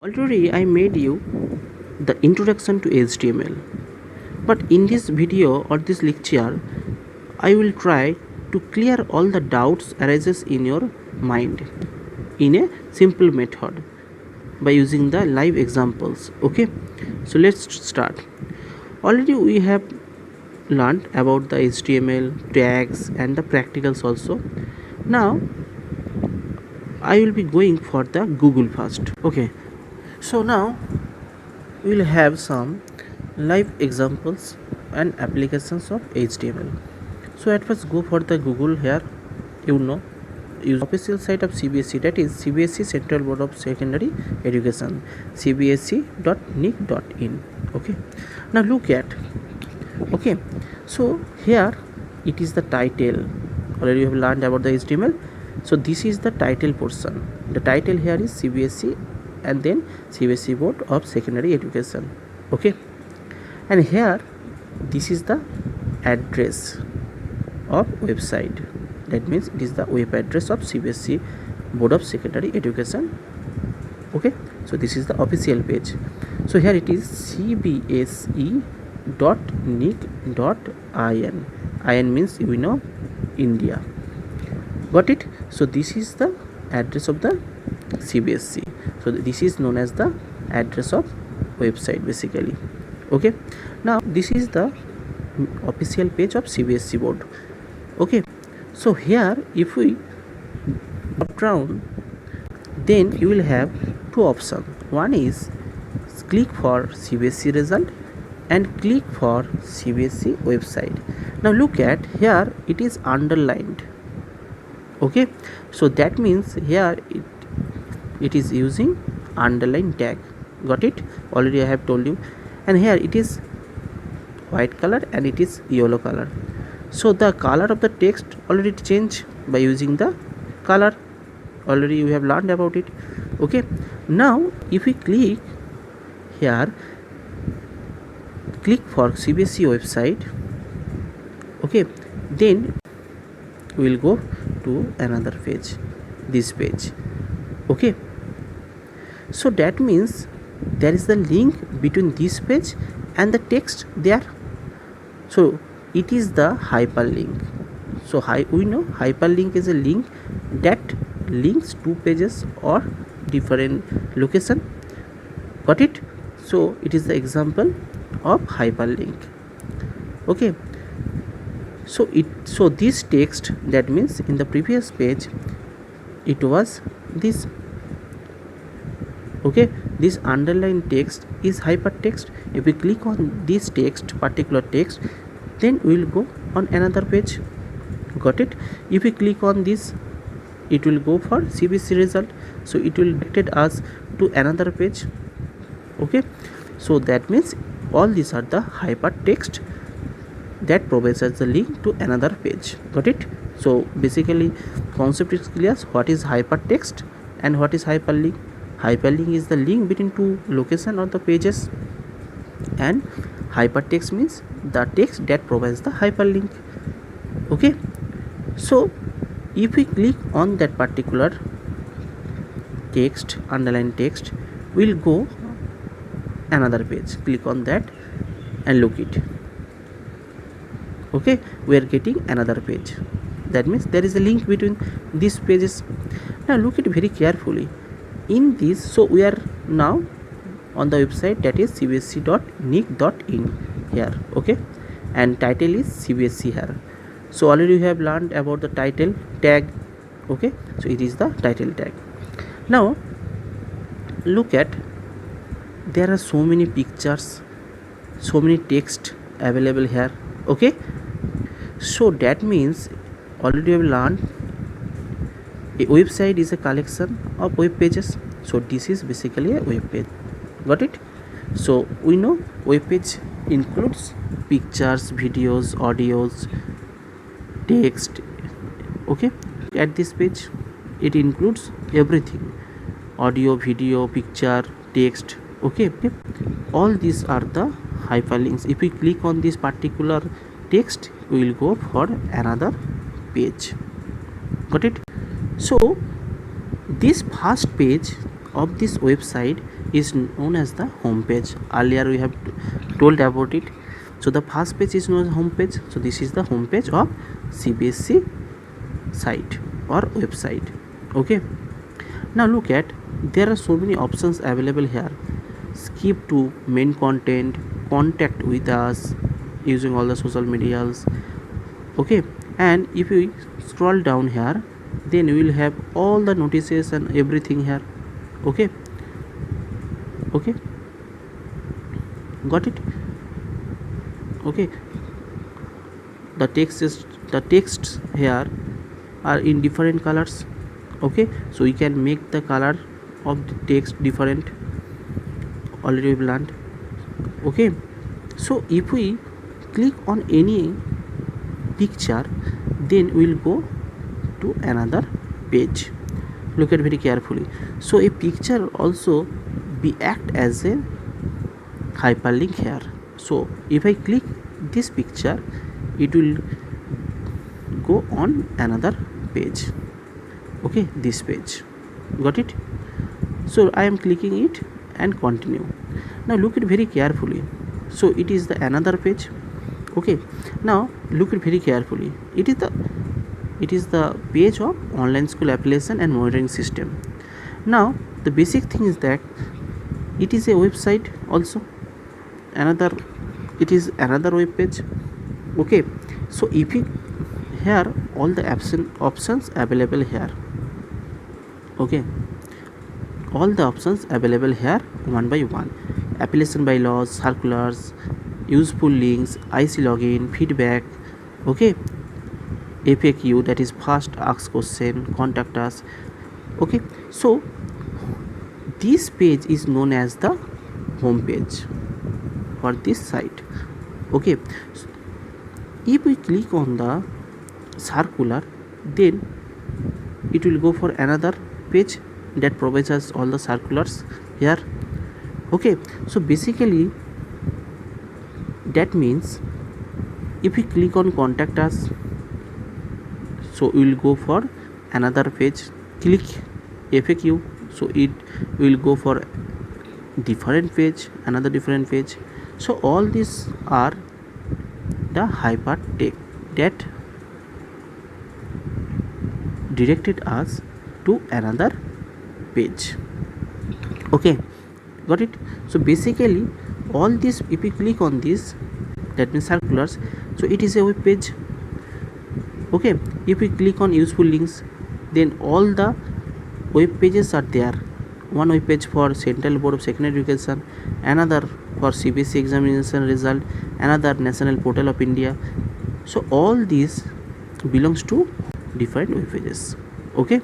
Already I made you the introduction to HTML, but in this video or this lecture I will try to clear all the doubts arises in your mind in a simple method by using the live examples. Okay, so let's start. Already we have learned about the HTML tags and the practicals also. Now I will be going for the Google first. Okay, so now we will have some live examples and applications of HTML. So at first go for the Google here, use official site of CBSE, that is CBSE Central Board of Secondary Education, cbse.nic.in. Okay, now look at, okay, so here it is the title. Already you have learned about the HTML. So this is the title portion. The title here is CBSE and then CBSE Board of Secondary Education. Okay, and here this is the address of website, that means it is the web address of CBSE Board of Secondary Education. Okay, so this is the official page. So here it is cbse.nic.in. in means India. Got it? So this is the address of the CBSE. So this is known as the address of website basically. Okay, now this is the official page of CBSE board. Okay, so here if we drop down, then you will have two options. One is click for CBSE result and click for CBSE website. Now look at here, it is underlined. Okay, so that means here it is using underline tag. Got it? Already I have told you. And here it is white color and it is yellow color. So the color of the text already changed by using the color. Already you have learned about it. Okay, now if we click here, click for CBSE website. Okay, then we will go to another page, this page. Okay, so that means there is the link between this page and the text there. So it is the hyperlink. So we know hyperlink is a link that links two pages or different location. Got it? So it is the example of hyperlink. Okay, so this text, that means in the previous page it was this. Okay, this underlined text is hypertext. If we click on this text, particular text, then we will go on another page. Got it? If we click on this, it will go for CBSE result, so it will direct us to another page. Okay, so that means all these are the hypertext that provides us the link to another page. Got it? So basically concept is clear. What is hypertext and what is hyperlink? Hyperlink is the link between two location or the pages, and hypertext means the text that provides the hyperlink. Okay, so if we click on that particular text, underlined text, we'll go another page. Click on that and look it. Okay, we are getting another page. That means there is a link between these pages. Now look it very carefully. In this, so we are now on the website, that is cbse.nic.in here. Okay, and title is CBSE here. So already you have learned about the title tag. Okay, so it is the title tag. Now look at, there are so many pictures, so many text available here. Okay, so that means already you have learned a website is a collection of web pages. So this is basically a web page. Got it? So we know web page includes pictures, videos, audios, text. Okay, at this page it includes everything: audio, video, picture, text. Okay, all these are the hyperlinks. If we click on this particular text, we will go for another page. Got it? So this first page of this website is known as the home page. Earlier we have told about it. So the first page is known as home page. So this is the home page of CBSE site or website. Okay, now look at, there are so many options available here. Skip to main content, contact with us using all the social medias. Okay, and if we scroll down here, then we will have all the notices and everything here. Okay, okay, got it. Okay, the texts here are in different colors. Okay, so we can make the color of the text different, already we learned. Okay, so if we click on any picture, then we'll go to another page. Look at very carefully. So a picture also be act as a hyperlink here. So if I click this picture, it will go on another page. Okay, this page, got it. So I am clicking it and continue. Now look at very carefully. So it is the another page. Okay, now look at very carefully. It is the page of online school application and monitoring system. Now the basic thing is that it is a website also, another, it is another web page. Okay, so if you, here all the options available here. Okay, all the options available here one by one. Application bylaws, circulars, useful links, IC login, feedback. Okay, FAQ, that is fast ask question, contact us. Okay, so this page is known as the home page for this site. Okay, if we click on the circular, then it will go for another page that provides us all the circulars here. Okay, so basically that means if we click on contact us, so we will go for another page. Click FAQ, so it will go for different page, another different page. So all these are the hypertext that directed us to another page. Okay, got it. So basically all this, if we click on this, that means circulars, so it is a web page. Okay, if we click on useful links, then all the web pages are there. One web page for Central Board of Secondary Education, another for CBSE examination result, another National Portal of India. So all these belongs to different web pages. Okay.